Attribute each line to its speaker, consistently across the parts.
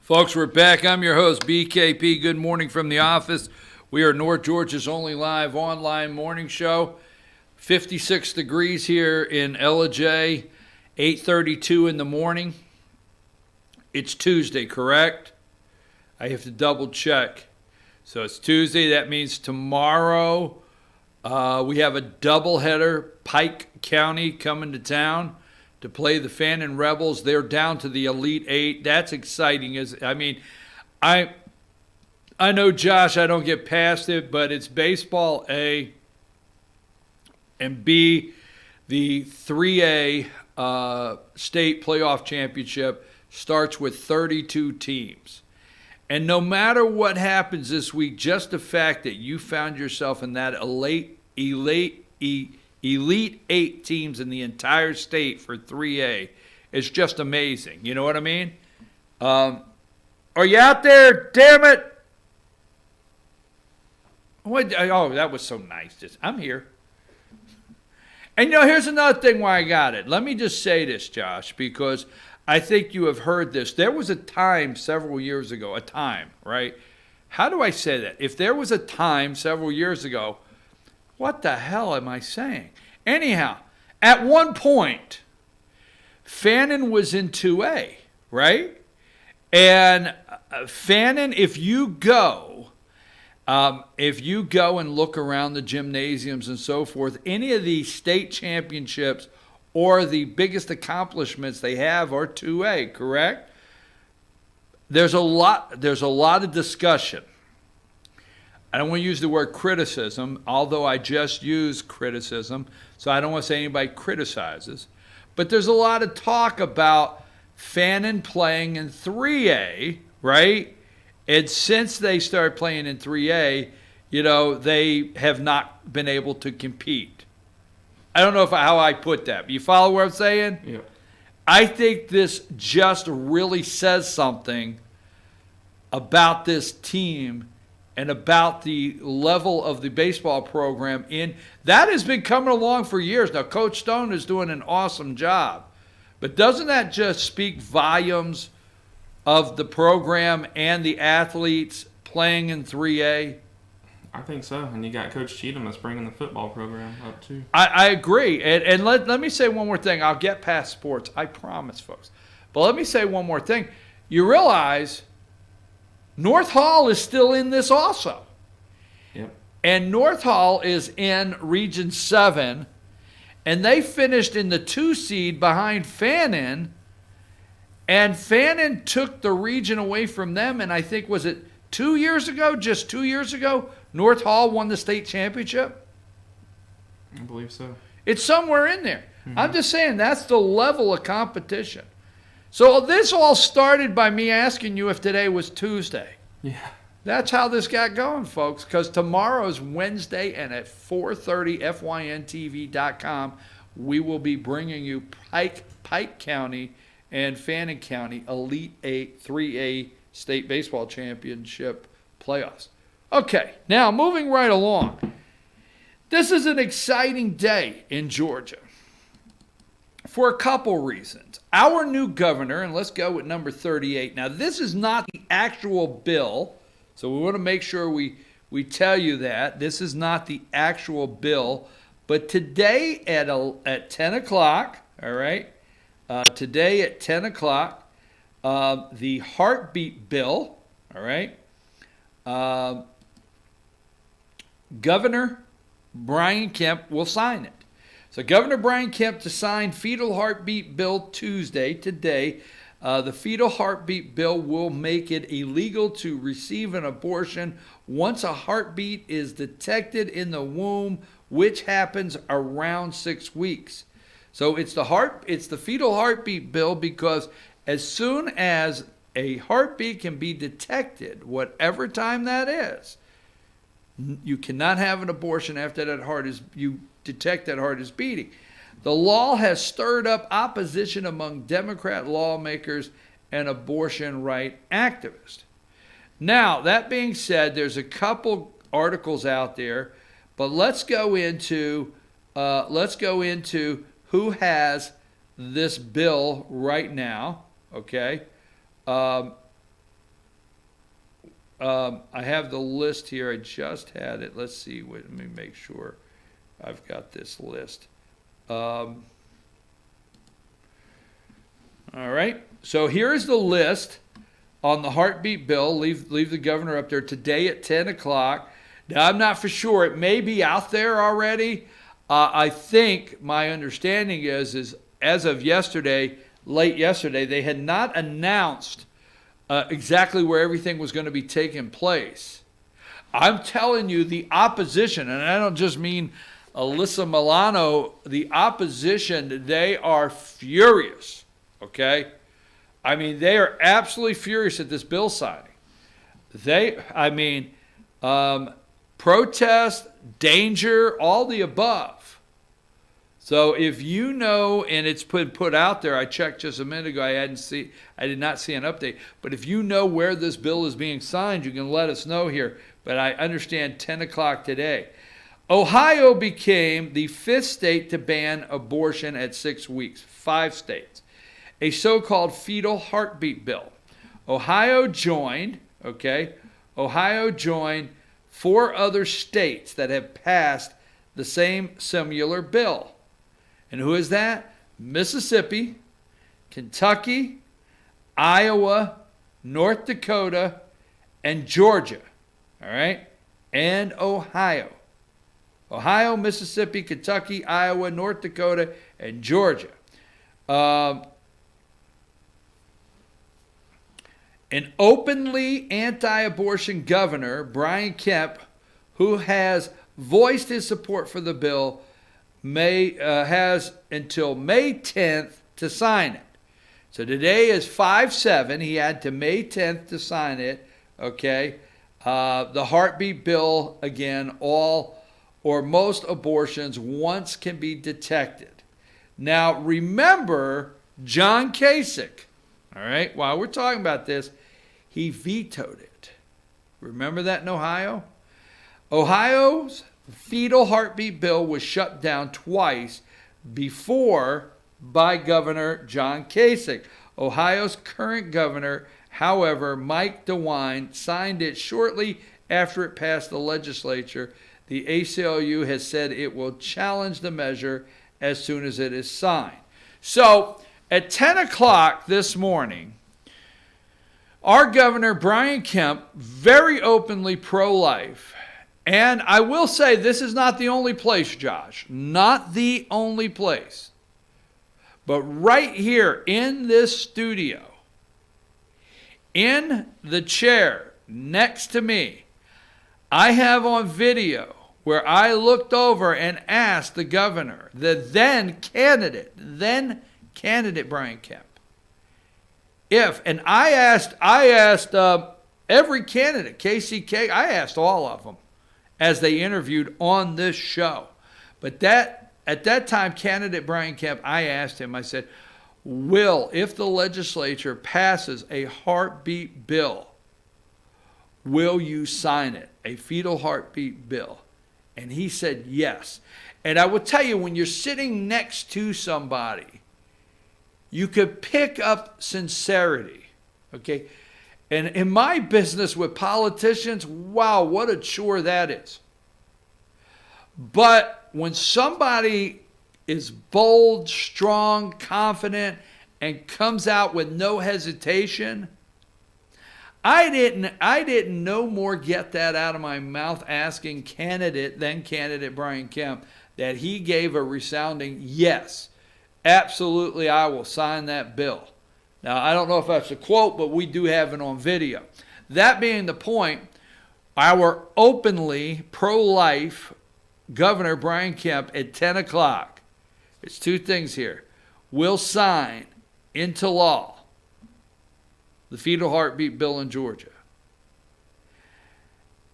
Speaker 1: Folks, we're back. I'm your host, BKP. Good morning from the office. We are North Georgia's only live online morning show. 56 degrees here in LJ, 8:32 in the morning. It's Tuesday, correct? I have to double check. So it's Tuesday. That means tomorrow we have a doubleheader. Pike County coming to town to play the Fannin Rebels. They're down to the Elite Eight. That's exciting. I know, Josh, I don't get past it, but it's baseball A, and B, the 3A state playoff championship starts with 32 teams. And no matter what happens this week, just the fact that you found yourself in that elite 8 teams in the entire state for 3A is just amazing. You know what I mean? Are you out there? Damn it! Oh, that was so nice. I'm here. And here's another thing why I got it. Let me just say this, Josh, because I think you have heard this. There was a time several years ago, right? How do I say that? If there was a time several years ago, what the hell am I saying? Anyhow, at one point, Fannin was in 2A, right? And Fannin, if you go and look around the gymnasiums and so forth, any of the state championships or the biggest accomplishments they have are 2A, correct? There's a lot of discussion. I don't want to use the word criticism, although I just use criticism, so I don't want to say anybody criticizes. But there's a lot of talk about Fannin playing in 3A, right? And since they started playing in 3A, they have not been able to compete. I don't know how I put that, but you follow what I'm saying?
Speaker 2: Yeah.
Speaker 1: I think this just really says something about this team and about the level of the baseball program that has been coming along for years. Now, Coach Stone is doing an awesome job. But doesn't that just speak volumes of the program and the athletes playing in 3A?
Speaker 2: I think so. And you got Coach Cheatham that's bringing the football program up, too.
Speaker 1: I agree. And let me say one more thing. I'll get past sports. I promise, folks. But let me say one more thing. You realize North Hall is still in this also.
Speaker 2: Yep.
Speaker 1: And North Hall is in Region 7, and they finished in the 2 seed behind Fannin, and Fannin took the region away from them, and I think, was it 2 years ago, just 2 years ago, North Hall won the state championship?
Speaker 2: I believe so.
Speaker 1: It's somewhere in there. Mm-hmm. I'm just saying that's the level of competition. So this all started by me asking you if today was Tuesday.
Speaker 2: Yeah.
Speaker 1: That's how this got going, folks, because tomorrow's Wednesday, and at 4:30, FYNTV.com, we will be bringing you Pike County and Fannin County Elite 8 3A State Baseball Championship playoffs. Okay, now moving right along. This is an exciting day in Georgia for a couple reasons. Our new governor, and let's go with number 38. Now, this is not the actual bill, so we want to make sure we tell you that. This is not the actual bill, but today at 10 o'clock, all right, today at 10 o'clock, the heartbeat bill, all right, Governor Brian Kemp will sign it. So Governor Brian Kemp to sign fetal heartbeat bill Tuesday, today. The fetal heartbeat bill will make it illegal to receive an abortion once a heartbeat is detected in the womb, which happens around 6 weeks. So it's the fetal heartbeat bill because as soon as a heartbeat can be detected, whatever time that is, you cannot have an abortion after you detect that heart is beating. The law has stirred up opposition among Democrat lawmakers and abortion right activists. Now, that being said, there's a couple articles out there, but let's go into who has this bill right now. Okay, I have the list here. I just had it. Let's see. Let me make sure I've got this list. All right. So here's the list on the heartbeat bill. Leave the governor up there today at 10 o'clock. Now, I'm not for sure. It may be out there already. I think my understanding is as of yesterday, late yesterday, they had not announced exactly where everything was going to be taking place. I'm telling you, the opposition, and I don't just mean Alyssa Milano, the opposition, they are furious, okay? I mean, they are absolutely furious at this bill signing. Protest, danger, all the above. So if you know, and it's put out there, I checked just a minute ago, I did not see an update, but if you know where this bill is being signed, you can let us know here. But I understand 10 o'clock today. Ohio became the 5th state to ban abortion at 6 weeks. 5 states. A so-called fetal heartbeat bill. Ohio joined 4 other states that have passed the same similar bill. And who is that? Mississippi, Kentucky, Iowa, North Dakota, and Georgia. All right? And Ohio. Ohio, Mississippi, Kentucky, Iowa, North Dakota, and Georgia. An openly anti-abortion governor, Brian Kemp, who has voiced his support for the bill, has until May 10th to sign it. So today is 5/7. He had to May 10th to sign it. Okay. The heartbeat bill, again, all or most abortions once can be detected. Now, remember John Kasich. All right. While we're talking about this, he vetoed it. Remember that in Ohio? Ohio's fetal heartbeat bill was shut down twice before by Governor John Kasich. Ohio's current governor, however, Mike DeWine, signed it shortly after it passed the legislature. The ACLU has said it will challenge the measure as soon as it is signed. So at 10 o'clock this morning, our governor, Brian Kemp, very openly pro-life. And I will say this is not the only place, Josh. Not the only place. But right here in this studio, in the chair next to me, I have on video where I looked over and asked the governor, the then candidate Brian Kemp, and I asked every candidate, KCK, I asked all of them as they interviewed on this show. But at that time, candidate Brian Kemp, I asked him, I said, if the legislature passes a heartbeat bill, will you sign it? A fetal heartbeat bill? And he said yes. And I will tell you, when you're sitting next to somebody, you could pick up sincerity, okay? And in my business with politicians, wow, what a chore that is. But when somebody is bold, strong, confident, and comes out with no hesitation, I didn't no more get that out of my mouth asking candidate Brian Kemp that he gave a resounding yes. Absolutely, I will sign that bill. Now, I don't know if that's a quote, but we do have it on video. That being the point, our openly pro-life Governor Brian Kemp at 10 o'clock, it's 2 things here, will sign into law the fetal heartbeat bill in Georgia.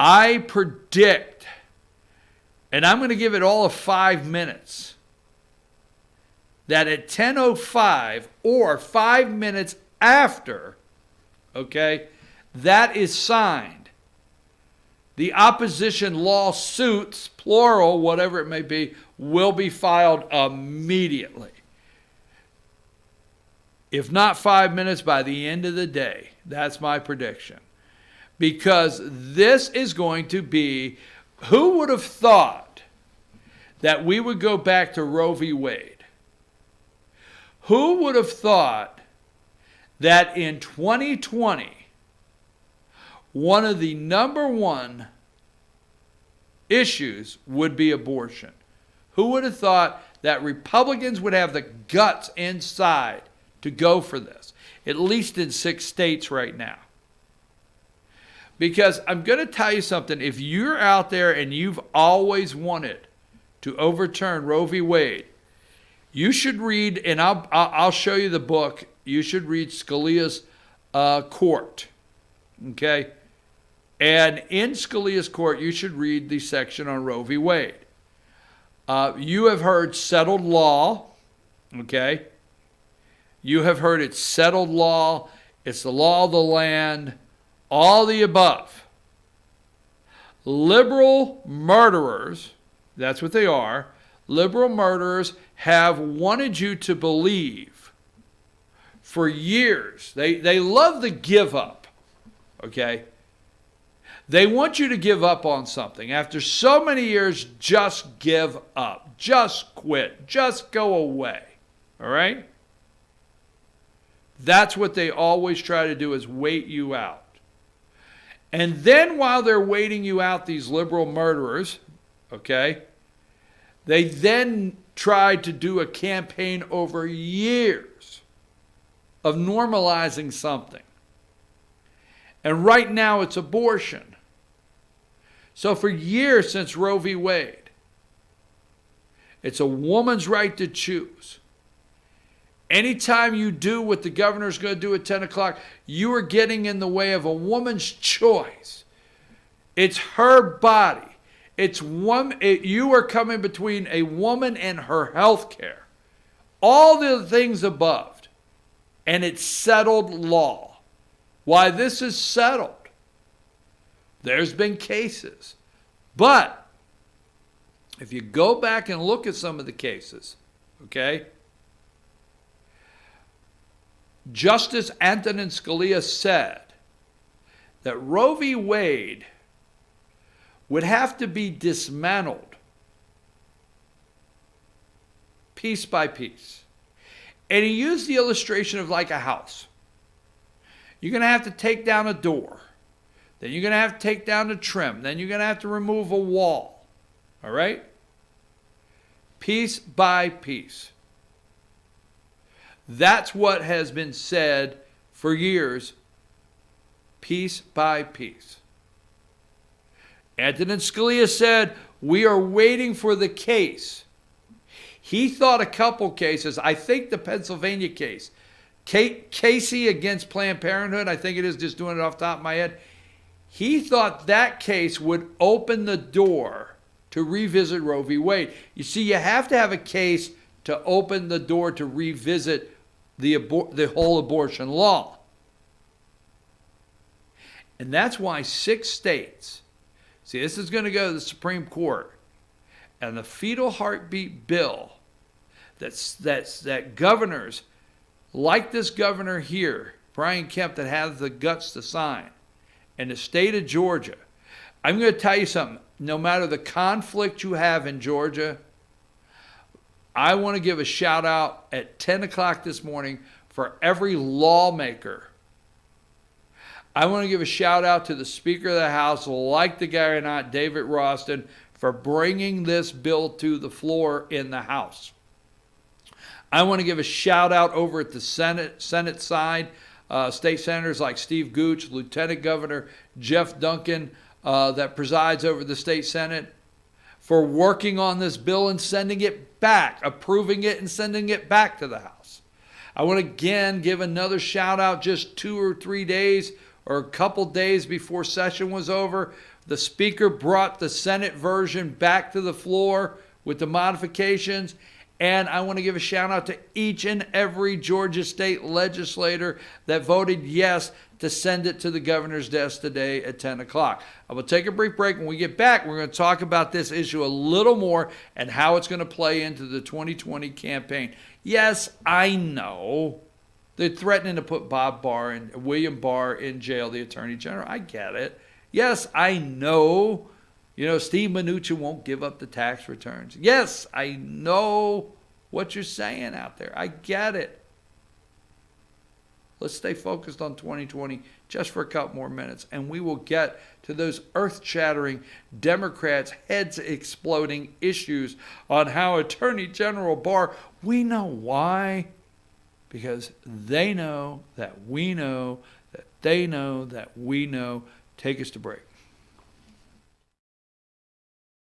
Speaker 1: I predict, and I'm going to give it all of 5 minutes, that at 10:05 or 5 minutes after, okay, that is signed, the opposition lawsuits, plural, whatever it may be, will be filed immediately. If not 5 minutes, by the end of the day. That's my prediction. because this is going to be, who would have thought that we would go back to Roe v. Wade? Who would have thought that in 2020, one of the number one issues would be abortion? Who would have thought that Republicans would have the guts inside to go for this, at least in 6 states right now? Because I'm going to tell you something. If you're out there and you've always wanted to overturn Roe v. Wade, you should read, and I'll show you the book. You should read Scalia's Court, okay? And in Scalia's Court, you should read the section on Roe v. Wade. You have heard settled law, okay? You have heard it's settled law. It's the law of the land. All the above. Liberal murderers, that's what they are, liberal murderers have wanted you to believe for years. They love the give up, okay? They want you to give up on something. After so many years, just give up. Just quit. Just go away, all right? That's what they always try to do, is wait you out. And then while they're waiting you out, these liberal murderers, okay, they then tried to do a campaign over years of normalizing something. And right now it's abortion. So for years since Roe v. Wade, it's a woman's right to choose. Anytime you do what the governor's going to do at 10 o'clock, you are getting in the way of a woman's choice. It's her body. You are coming between a woman and her health care. All the things above. And it's settled law. Why this is settled? There's been cases. But if you go back and look at some of the cases, okay? Justice Antonin Scalia said that Roe v. Wade would have to be dismantled piece by piece. And he used the illustration of like a house. You're going to have to take down a door. Then you're going to have to take down the trim. Then you're going to have to remove a wall. All right? Piece by piece. That's what has been said for years, piece by piece. Antonin Scalia said, we are waiting for the case. He thought a couple cases, I think the Pennsylvania case, Casey against Planned Parenthood, I think it is, just doing it off the top of my head. He thought that case would open the door to revisit Roe v. Wade. You see, you have to have a case to open the door to revisit the whole abortion law. And that's why 6 states, see, this is going to go to the Supreme Court, and the fetal heartbeat bill that governors, like this governor here, Brian Kemp, that has the guts to sign, in the state of Georgia. I'm going to tell you something. No matter the conflict you have in Georgia, I want to give a shout out at 10 o'clock this morning for every lawmaker. I want to give a shout out to the Speaker of the House, like the guy or not, David Ralston, for bringing this bill to the floor in the House. I want to give a shout out over at the Senate side, state senators like Steve Gooch, Lieutenant Governor Jeff Duncan, that presides over the state Senate, for working on this bill and sending it back, approving it and sending it back to the House. I want to again give another shout out. Just 2 or 3 days or a couple days before session was over, the Speaker brought the Senate version back to the floor with the modifications. And I want to give a shout out to each and every Georgia state legislator that voted yes to send it to the governor's desk today at 10 o'clock. I will take a brief break. When we get back, we're going to talk about this issue a little more and how it's going to play into the 2020 campaign. Yes, I know They're threatening to put William Barr in jail, the Attorney General. I get it. Yes, I know. Steve Mnuchin won't give up the tax returns. Yes, I know what you're saying out there. I get it. Let's stay focused on 2020 just for a couple more minutes, and we will get to those earth-shattering Democrats' heads exploding issues on how Attorney General Barr, we know why, because they know that we know that they know that we know. Take us to break.